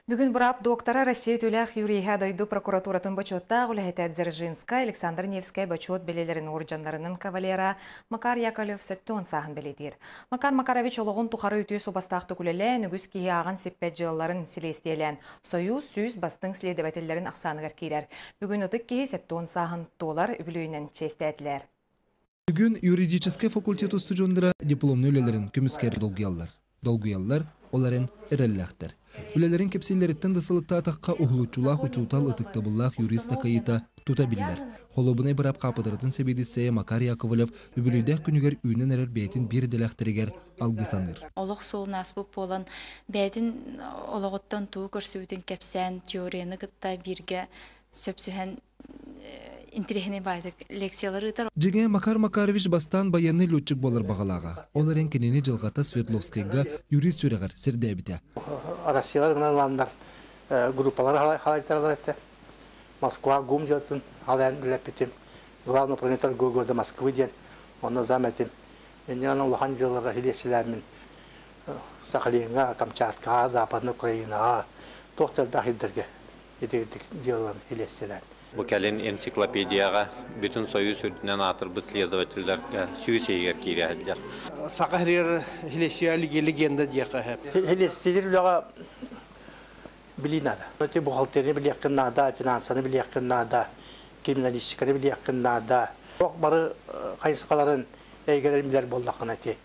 Бүгін бұрап доктора Россия төлях Юрийха дойду прокуратуратын бачотта Гулахета Дзержинская, Александр Невская бачот белелерин орджанларының кавалера Макар Яковлев сөттуын сағын беледер. Макар Макарович олығын тұқары үтіе собастақты күлелі нүгіз кейі ағын сеппет жылыларын селестиелен. Союз сүйіз бастың следователерін ақсанығыр кейлер. Бүгін ұтық кейі сөттуын сағын толар үбілуінен честәділер. Бүгін юридический факультету студентера дипломны өлелерін көміскер долгуялар оларын эрелләхтер. Үлелерин кепсиллереттен дысылыкта атаққа ухлучулах учутал ытыктабыллах юриста кайыта тутабиллер. Холобунай бирап капыдырытын себедиссе Макар Яковлев үбілүйдәк күнігер үйнен әрер бәйтін бір діләхтірігер алгысаныр. Олық сол насбып болан бәйтін олығыттан туу көрсудің кепсән теорияны гытта бірге сөпсühän интерехіне байдық лекциялары ытар. Жеге Макар Макарович бастан баянны летчик болар бағалаға. Оларын кенені жылғата Свердловскайга юрист өрегір сірді әбіті. Россиялар ғынанландар группалары халайтарлар әтті. Москва, Гум жатын, халайын үләп бітім. Главный планетар города Москвы ден, оны зам әтім. Мен ұлған жыларға хилесілермен Сахалинға, Камчатқа, Западны Украинаға, тоқтар бәхілдерге едердік жыларын хилесілер. Bu kelin ensiklopediyaga bütün soyuz sürtünen atır bu следовательlerge süyseyger kireydiler. Saqahrir hilesiyali legenda diyaka hep. Hilesiler ulaga bilinada. Öte buhalterini biliyakınada, finansını biliyakınada, kriminalistikini biliyakınada. Çok barı kayıskaların eygelerin bilir bollakın eti.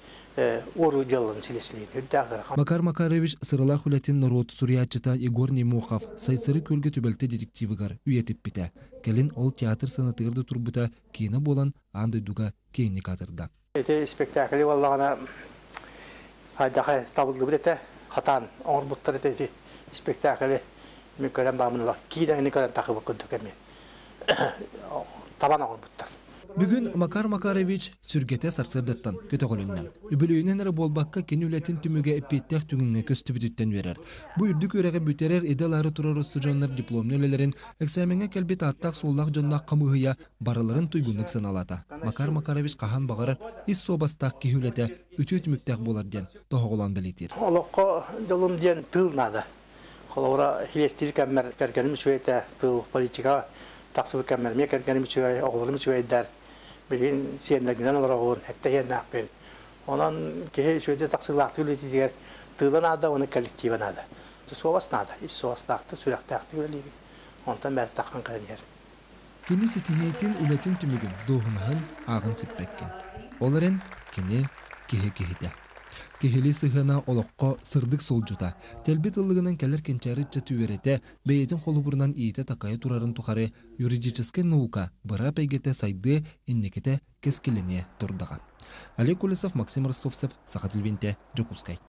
Oru yılın silesiliğin. Макар Макарович сырыла хүләтин народ сурьячыта Егор Немухов сайсыры көлге түбәлті детективігар үйетіп біті. Келін ол театр санатырды турбута кейіні болан андойдуға кейіні қатырды. Эти спектакли валлағана хайдаға табылды білеті. Хатан оңыр бұттыр эти спектакли мен көрен бағымынлақ. Кейден көрен тақыбы күндік әме. Табан оңыр бұттыр. Бүгін Макар Макарович сүргете сарсырдаттан көті қолыннан. Үбілуінен әрі болбаққа кені үләтін түміге әппеттәк түгінге көсті бүтіттен верер. Бұ үрдік өреғі бүтерер едалары тұрар ұстыжанлар дипломны өлелерін әксәменге кәлбет аттақ соллақ жоннақ қамығыя барыларын тұйгынлық саналата. Макар Макарович қахан бағарар ис собастақ кейулеті үті үтіміктәк болар ден тоғылан білетер. Олыққа жолым ден тылнады. Қолауыра хилестері кәммер кәргенім шөйті тыл политика тақсыбы кәммер ме кәргенім шөй, оғылым шөйдер. Bilin siyenlerden olarak hatta yerine akbil. Onun ki şöyle taksırlaktı ületiler tığlan ada onu kolektiven ada. Sovas nada, iş sovas taktı sürekli taktı öyle. Ondan beri takkan kalır. Kini setiyetin ületim tümügün doğunağın ağın sippekken. Olaren kini kihe-kihide. Kihili sıhına olokko sırdık solcuta. Telbet ılığının keler kençarıtça tüverete beyetin xoluburundan iyite takaya turarın tukarı юридическая наука бара пейгете сайды иннекете кескелене турдаға. Олег Кулесов, Максим Ростовцев, Сахатылвинте, Джокускай.